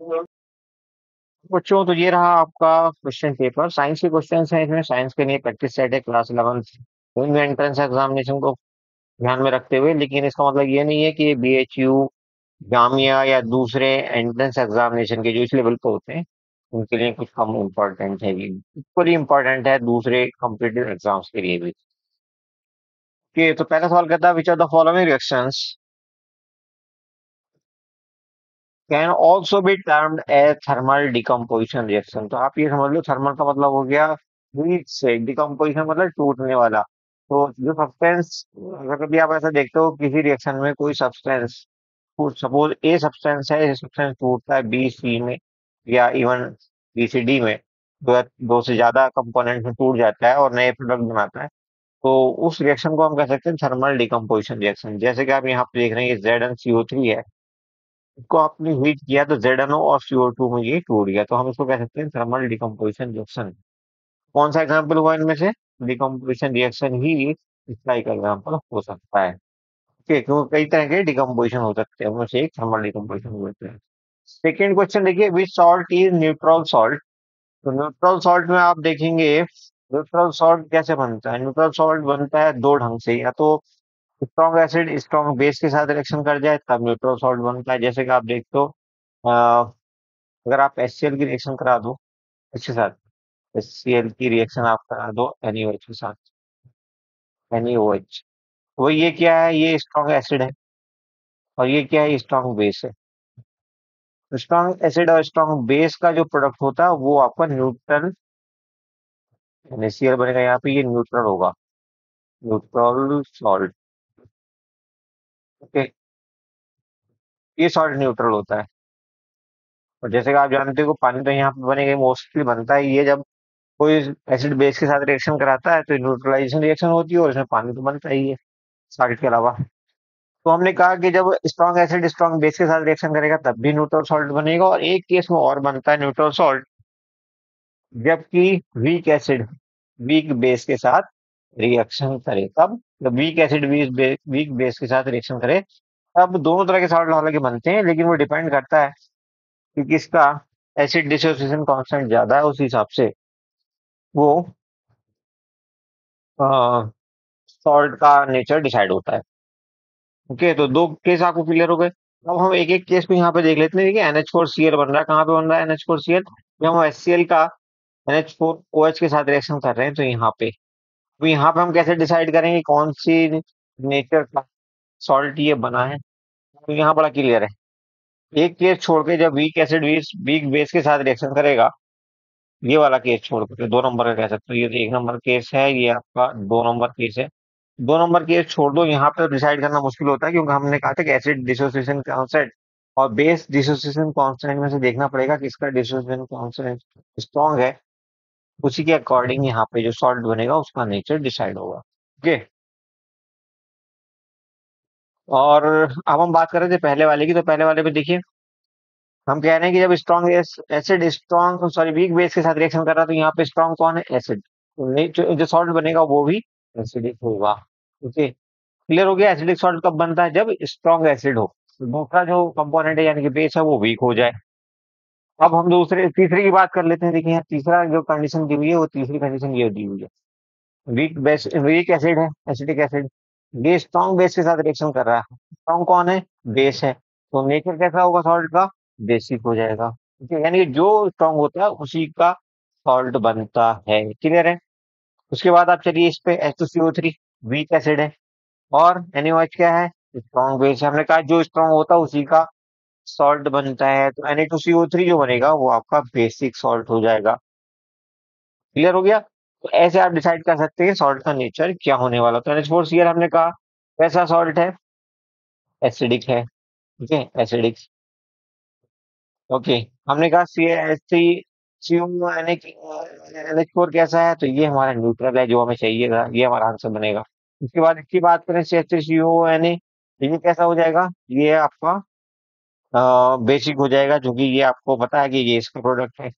बच्चों, तो ये रहा आपका क्वेश्चन पेपर। साइंस के क्वेश्चन हैं इसमें। साइंस के लिए प्रैक्टिस सेट है क्लास 11 में एंट्रेंस एग्जामिनेशन को ध्यान में रखते हुए, लेकिन इसका मतलब ये नहीं है कि बीएचयू, जामिया या दूसरे एंट्रेंस एग्जामिनेशन के जो इस लेवल पे होते हैं उनके लिए कुछ कम इम्पोर्टेंट है। ये इक्वली इम्पोर्टेंट है दूसरे कॉम्पिटिटिव एग्जाम्स के लिए भी। कि तो पहला सवाल कहता है, which are the following reactions can also be termed a thermal decomposition reaction. तो आप ये समझ लो, थर्मल का मतलब हो गया हीट से, डिकम्पोजिशन मतलब टूटने वाला। तो जो सब्सटेंस, अगर कभी आप ऐसा देखते हो किसी रिएक्शन में कोई सब्सटेंस, सपोज ए सब्सटेंस है, ये सब्सटेंस टूटता है बी सी में या इवन बी सी डी में, दो से ज्यादा कंपोनेंट में टूट जाता है और नए प्रोडक्ट बनाता है, तो उस रिएक्शन को हम कह सकते हैं थर्मल डिकम्पोजिशन रिएक्शन। जैसे कि आप यहाँ पे देख रहे हैं, ये ZnCO3 है, इसको आपने हीट किया तो ZnO और CO2 में ये टूट गया, तो हम इसको कह सकते हैं थर्मल डिकम्पोजिशन रिएक्शन। कौन सा एग्जाम्पल हुआ इनमें से? डिकम्पोजिशन रिएक्शन ही इसका एक एग्जाम्पल हो सकता है। ठीक, क्योंकि कई तरह के डिकम्पोजिशन हो सकते हैं, उनमें से एक थर्मल डिकम्पोजिशन होते हैं। सेकेंड क्वेश्चन देखिए, which salt is neutral salt. तो न्यूट्रल सॉल्ट में आप देखेंगे न्यूट्रल सॉल्ट कैसे बनता है। न्यूट्रल सॉल्ट बनता है दो ढंग से, या तो स्ट्रॉन्ग एसिड स्ट्रॉन्ग बेस के साथ रिएक्शन कर जाए तब न्यूट्रल सॉल्ट बनता है। जैसे कि आप देखते हो, अगर आप HCl की रिएक्शन करा दो इसके साथ, HCl की रिएक्शन आप करा दो NaOH के साथ, NaOH, वो ये क्या है, ये स्ट्रॉन्ग एसिड है और ये क्या है, स्ट्रॉन्ग बेस है। स्ट्रॉन्ग एसिड और स्ट्रॉन्ग बेस का जो प्रोडक्ट होता है वो आपका न्यूट्रल NaCl बनेगा। यहाँ पे ये न्यूट्रल होगा, न्यूट्रल सॉल्ट। ओके, ये सॉल्ट न्यूट्रल होता है। और जैसे कि आप जानते हो, पानी तो यहाँ पे बनेगा, मोस्टली बनता है ये जब कोई एसिड बेस के साथ रिएक्शन कराता है, तो न्यूट्रलाइजेशन रिएक्शन होती है और इसमें पानी तो बनता ही है सॉल्ट के अलावा। तो हमने कहा कि जब स्ट्रॉन्ग एसिड स्ट्रॉन्ग बेस के साथ रिएक्शन करेगा तब भी न्यूट्रल सॉल्ट बनेगा, और एक केस में और बनता है न्यूट्रल सॉल्ट, जबकि वीक एसिड वीक बेस के साथ रिएक्शन करे तब। जब वीक एसिड वीक बेस के साथ रिएक्शन करे तब दोनों तरह के सॉल्ट हालांकि बनते हैं, लेकिन वो डिपेंड करता है कि किसका एसिड डिसोसिएशन कांस्टेंट ज्यादा है, उस हिसाब से वो सॉल्ट का नेचर डिसाइड होता है। ओके, तो दो केस आपको क्लियर हो गए। अब हम एक एक केस को यहाँ पे देख लेते हैं। देखिए, NH4Cl बन रहा है, कहाँ पे बन रहा है NH4Cl, जब हम HCl का NH4OH के साथ रिएक्शन कर रहे हैं, तो यहाँ पे, तो यहाँ पे हम कैसे डिसाइड करेंगे कौन सी नेचर का सॉल्ट ये बना है? तो यहाँ बड़ा क्लियर है। एक केस छोड़ के, जब वीक एसिड वीक बेस के साथ रिएक्शन करेगा, ये वाला केस छोड़ के, 2 नंबर का कह सकते हो, ये तो 1 नंबर केस है, ये आपका 2 नंबर केस है। 2 नंबर केस छोड़ दो, यहाँ पे डिसाइड करना मुश्किल होता है, क्योंकि हमने कहा था कि एसिड डिसोसिएशन कांस्टेंट और बेस डिसोसिएशन कांस्टेंट में से देखना पड़ेगा किसका डिसोसिएशन कांस्टेंट स्ट्रॉन्ग है, उसी के अकॉर्डिंग यहाँ पे जो सॉल्ट बनेगा उसका नेचर डिसाइड होगा। ओके, और अब हम बात कर रहे थे पहले वाले की, तो पहले वाले में देखिए, हम कह रहे हैं कि जब strong acid strong sorry weak base के साथ रिएक्शन कर रहा है, तो यहाँ पे स्ट्रॉन्ग कौन है? एसिड। तो जो सॉल्ट बनेगा वो भी एसिडिक होगा। ओके, क्लियर हो गया। एसिडिक सॉल्ट कब बनता है? जब स्ट्रॉन्ग एसिड हो, तो दूसरा जो कंपोनेंट है यानी कि बेस है वो वीक हो जाए। अब हम दूसरे तीसरे की बात कर लेते हैं। देखिए, यहाँ तीसरा जो कंडीशन दी हुई है, वो तीसरी कंडीशन ये दी हुई है, वीक एसिड है, एसिडिक एसिड, ये स्ट्रॉन्ग बेस के साथ रिएक्शन कर रहा है। स्ट्रॉन्ग कौन है? बेस है। तो नेचर कैसा होगा सॉल्ट का? बेसिक हो जाएगा। ठीक है, यानी कि जो स्ट्रॉन्ग होता है उसी का सॉल्ट बनता है। क्लियर है? उसके बाद आप चलिए इस पे, H2CO3 वीक एसिड है और NaOH क्या है? स्ट्रॉन्ग बेस है। हमने कहा जो स्ट्रॉन्ग होता है उसी का सॉल्ट बनता है, तो Na2CO3 जो बनेगा वो आपका बेसिक सॉल्ट हो जाएगा। क्लियर हो गया? तो ऐसे आप डिसाइड कर सकते हैं सॉल्ट का नेचर क्या होने वाला। तो NH4Cl हमने कहा कैसा सॉल्ट है? एसिडिक है। ठीक है, एसिडिक। ओके, हमने कहा NH4 कैसा है? तो ये हमारा न्यूट्रल है, जो हमें चाहिए था, ये हमारा आंसर बनेगा। उसके बाद इसकी बात करें CH3CONA, तो ये कैसा हो जाएगा? ये आपका बेसिक हो जाएगा, क्योंकि ये आपको पता है कि ये इसका प्रोडक्ट है,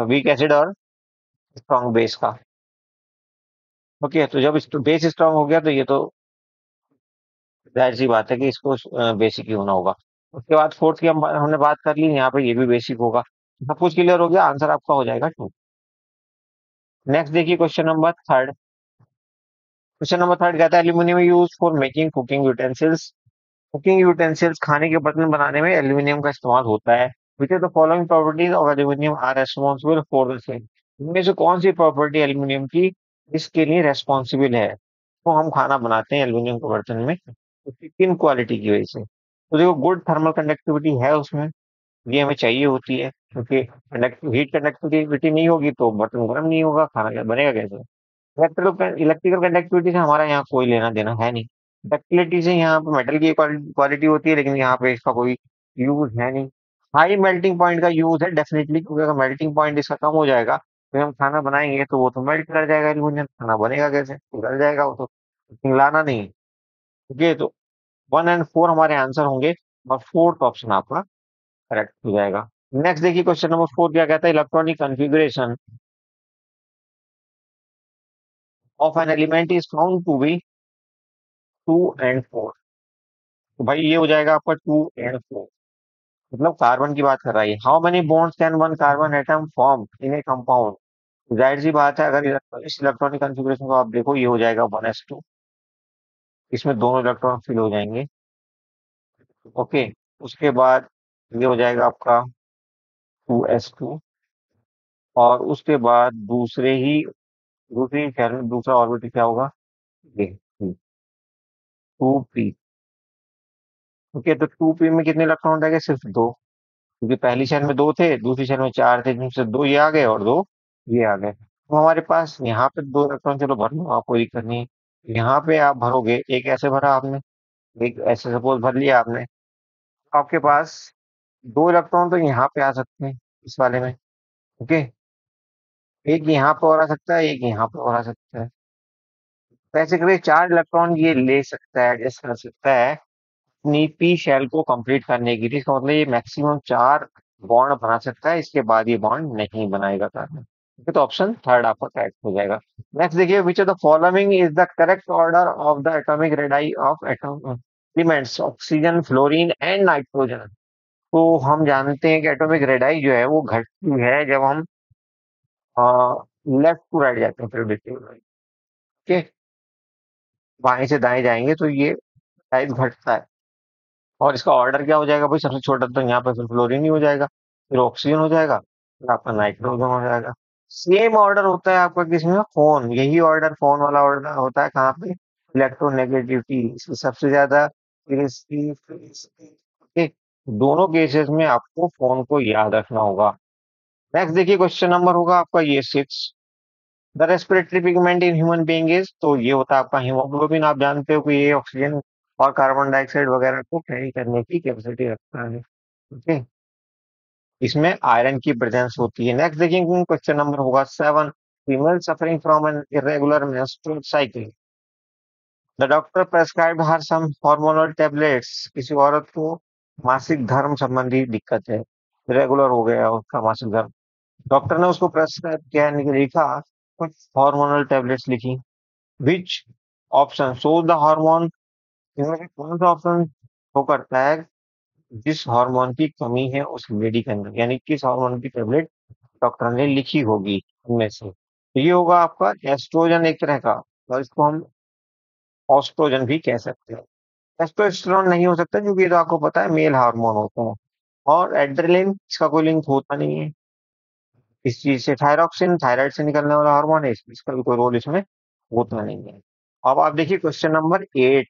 वीक एसिड और स्ट्रॉन्ग बेस का। ओके, तो जब बेस स्ट्रॉन्ग हो गया, तो ये तो जाहिर सी बात है कि इसको बेसिक ही होना होगा। उसके बाद फोर्थ की हमने बात कर ली, यहाँ पे ये भी बेसिक होगा। सब कुछ क्लियर हो गया, आंसर आपका हो जाएगा टू। नेक्स्ट देखिए question number third. Question number third कहता है aluminium use for making cooking utensils. Cooking utensils खाने के बर्तन बनाने में एल्यूमिनियम का इस्तेमाल होता है। Which are the following properties of aluminium are responsible for the same. इनमें से कौन सी प्रॉपर्टी एल्यूमिनियम की इसके लिए रेस्पॉन्सिबल है? तो हम खाना बनाते हैं एल्यूमिनियम के बर्तन में, उसकी किन क्वालिटी की वजह से? तो देखो, गुड थर्मल कंडक्टिविटी है उसमें, ये हमें चाहिए होती है, क्योंकि हीट कंडक्टिविटी नहीं होगी तो बर्तन गर्म नहीं होगा, खाना क्या बनेगा कैसे? इलेक्ट्रिकल कंडक्टिविटी से हमारा यहाँ कोई लेना देना है नहीं। डक्टिलिटी से यहाँ पे मेटल की क्वालिटी होती है, लेकिन यहाँ पे इसका कोई यूज है नहीं। हाई मेल्टिंग पॉइंट का यूज है डेफिनेटली, क्योंकि अगर मेल्टिंग पॉइंट इसका कम हो जाएगा तो हम खाना बनाएंगे तो वो तो मेल्ट कर जाएगा एल्यूमिनियम, खाना बनेगा कैसे? पिघल जाएगा वो तो, पिघलाना नहीं। ठीक है, तो 1 और 4 हमारे आंसर होंगे, और फोर्थ ऑप्शन आपका करेक्ट हो जाएगा। नेक्स्ट देखिए क्वेश्चन नंबर 4 क्या कहता है, electronic configuration of an element is found to be 2 and 4। तो भाई ये हो जाएगा आपका 2 and 4, मतलब कार्बन की बात कर रहा है। How many bonds can one carbon atom form in A compound? जाहिर सी बात है, अगर इस इलेक्ट्रॉनिक कॉन्फ़िगरेशन को आप देखो, ये हो जाएगा 1s2। इसमें दोनों इलेक्ट्रॉन फिल हो जाएंगे। ओके, उसके बाद ये हो जाएगा आपका 2s2, और उसके बाद दूसरी शहर में दूसरा ऑर्बिट क्या होगा? ये 2p। ओके, तो 2p में कितने इलेक्ट्रॉन रहेंगे? सिर्फ दो, क्योंकि पहली शहर में दो थे, दूसरी शहर में चार थे, जिनमें से दो ये आ गए और दो ये आ गए। तो हमारे पास यहाँ पे दो इलेक्ट्रॉन, चलो भर लो आप, कोई दिक्कत नहीं है। यहाँ पे आप भरोगे, एक ऐसे भरा आपने, एक ऐसे सपोज भर लिया आपने, तो आपके पास दो इलेक्ट्रॉन तो यहाँ पे आ सकते हैं इस वाले में। ओके, एक यहाँ पे और आ सकता है, एक यहाँ पे और आ सकता है। तो ऐसे करके चार इलेक्ट्रॉन ये ले सकता है, एडजस्ट कर सकता है अपनी पी शेल को कंप्लीट करने के लिए। इसका मतलब ये मैक्सिमम चार बॉन्ड बना सकता है, इसके बाद ये बॉन्ड नहीं बनाएगा कार्बन। ठीक है, तो ऑप्शन थर्ड आपका करेक्ट हो जाएगा। नेक्स्ट देखिए, which of the following is the correct order of the atomic radii of atom elements oxygen, fluorine and nitrogen. तो हम जानते हैं कि एटॉमिक रेडाई जो है वो घटती है जब हम लेफ्ट टू राइट जाते हैं, फिर ठीक है, बाएं से दाएं जाएंगे तो ये साइज घटता है। और इसका ऑर्डर क्या हो जाएगा भाई? सबसे छोटा तो यहाँ पे फिर फ्लोरीन ही हो जाएगा, फिर ऑक्सीजन हो जाएगा, फिर आपका नाइट्रोजन हो जाएगा। सेम ऑर्डर होता है आपका किसमें? फोन, यही ऑर्डर फोन वाला ऑर्डर होता है कहाँ पे? इलेक्ट्रोनेगेटिविटी, इसकी सबसे ज्यादा, फिर इसकी, फिर इसकी। ठीक, दोनों केसेस में आपको फोन को याद रखना होगा। नेक्स्ट देखिए क्वेश्चन नंबर होगा आपका ये 6। The respiratory pigment in human being is, तो ये होता है आपका हीमोग्लोबिन। आप जानते हो कि ये ऑक्सीजन और कार्बन डाइऑक्साइड वगैरह को कैरी करने की कैपेसिटी रखता है। ओके, इसमें आयरन की प्रेजेंस होती है। नेक्स्ट देखिए क्वेश्चन नंबर होगा 7। Female suffering from an irregular menstrual cycle, the doctor prescribed her some hormonal tablets. किसी औरत को मासिक धर्म संबंधी दिक्कत है, इरेगुलर हो गया उसका मासिक धर्म, डॉक्टर ने उसको प्रेस्क्राइब किया, यानी कि लिखा कुछ हार्मोनल टेबलेट्स लिखी। Which option shows the hormone, इनमें से कौन सा ऑप्शन शो करता है जिस हार्मोन की कमी है उस लेडी के अंदर, यानी किस हार्मोन की टेबलेट डॉक्टर ने लिखी होगी उनमें से? तो ये होगा आपका एस्ट्रोजन एक तरह का, और इसको हम ऑस्ट्रोजन भी कह सकते हैं। टेस्टोस्टेरोन नहीं हो सकता, क्योंकि ये तो आपको पता है मेल हार्मोन होता है। और एड्रेलिन, इसका कोई लिंक होता नहीं है इस चीज से। थायरॉक्सिन थायराइड से निकलने वाला हार्मोन है, इसका भी कोई रोल इसमें होता नहीं है। अब आप देखिए क्वेश्चन नंबर 8।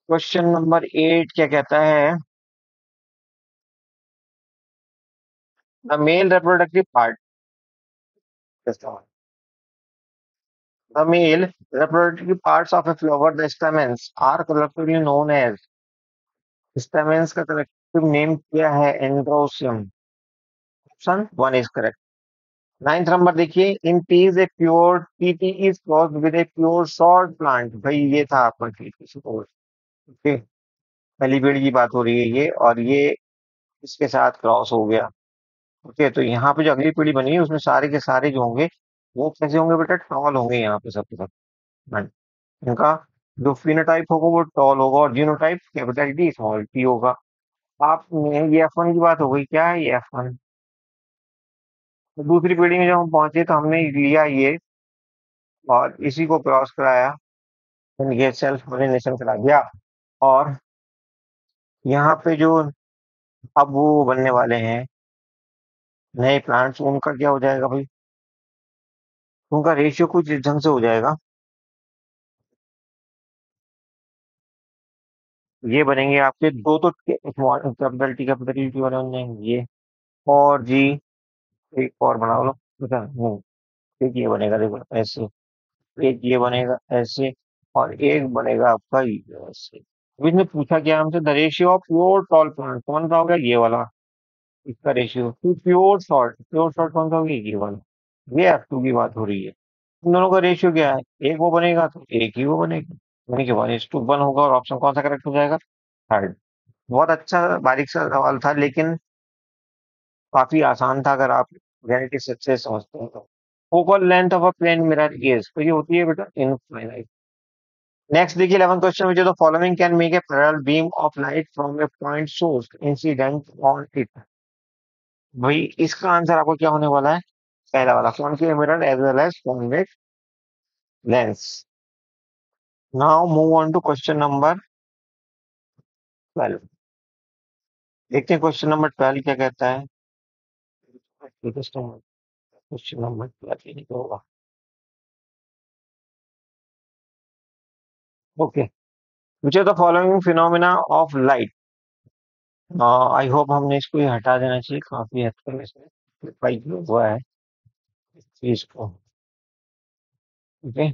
क्वेश्चन नंबर 8 क्या कहता है, the male reproductive part, the male reproductive parts of a flower, the stamens, are collectively known as, stamens का कलेक्टिव नेम क्या है? Androecium. Option 1 is correct. Ninth number देखिए, in peas a pure TT is crossed with a pure short plant. भाई ये था आपका TT suppose. Okay, पहली पेड़ की बात हो रही है ये, और ये इसके साथ क्रॉस हो गया। ओके, तो यहाँ पे जो अगली पीढ़ी बनी है उसमें सारे के सारे जो होंगे वो कैसे होंगे बेटा? टॉल होंगे यहाँ पे सबके सब। इनका जो फिनोटाइप होगा वो टॉल होगा और genotype capital T small T होगा। आपने ये F1 की बात हो गई, क्या है ये F1? तो दूसरी पीढ़ी में जब हम पहुंचे तो हमने लिया ये और इसी को क्रॉस कराया, फिर ये सेल्फ पोलिनेशन करा दिया। और यहाँ पे जो अब वो बनने वाले हैं नए प्लांट्स, उनका क्या हो जाएगा भाई? उनका रेशियो कुछ इस ढंग से हो जाएगा। ये बनेंगे आपके दो तो कैपिटल टी कैपिटल टी वाले बन जाएंगे ये। और जी एक और बना लो, पता एक ये बनेगा देखो ऐसे, एक ये बनेगा ऐसे, और एक बनेगा आपका ये ऐसे। अभी इसने पूछा क्या हमसे, the ratio of pure tall plant कौन सा होगा, ये वाला। इसका रेशियो टू प्योर शॉर्ट कौन सा होगा, ये वाला। ये F2 की बात हो रही है। इन दोनों का रेशियो क्या है, एक वो बनेगा तो एक ही वो बनेगा, यानी कि 1:1 होगा, और ऑप्शन कौन सा करेक्ट हो जाएगा, थर्ड। बहुत अच्छा बारीक सा सवाल था, लेकिन काफी आसान था अगर आप रियलिटी सच से समझते हैं तो। Focal length of a plane mirror is, तो ये होती है बेटा इनफाइनाइट। नेक्स्ट देखिए 11th क्वेश्चन में, जो the following can make a parallel beam of light from A point source incident on it. भाई इसका आंसर आपको क्या होने वाला है, पहला वाला concave mirror as well as convex lens. Now move on to question number 12। देखते हैं क्वेश्चन नंबर 12 क्या कहता है। क्वेश्चन नंबर 12 ये तो होगा। Okay, which are the following phenomena of light. I hope हमने इसको ही हटा देना चाहिए, काफी हद तक इसमें हुआ है इस चीज को। ओके,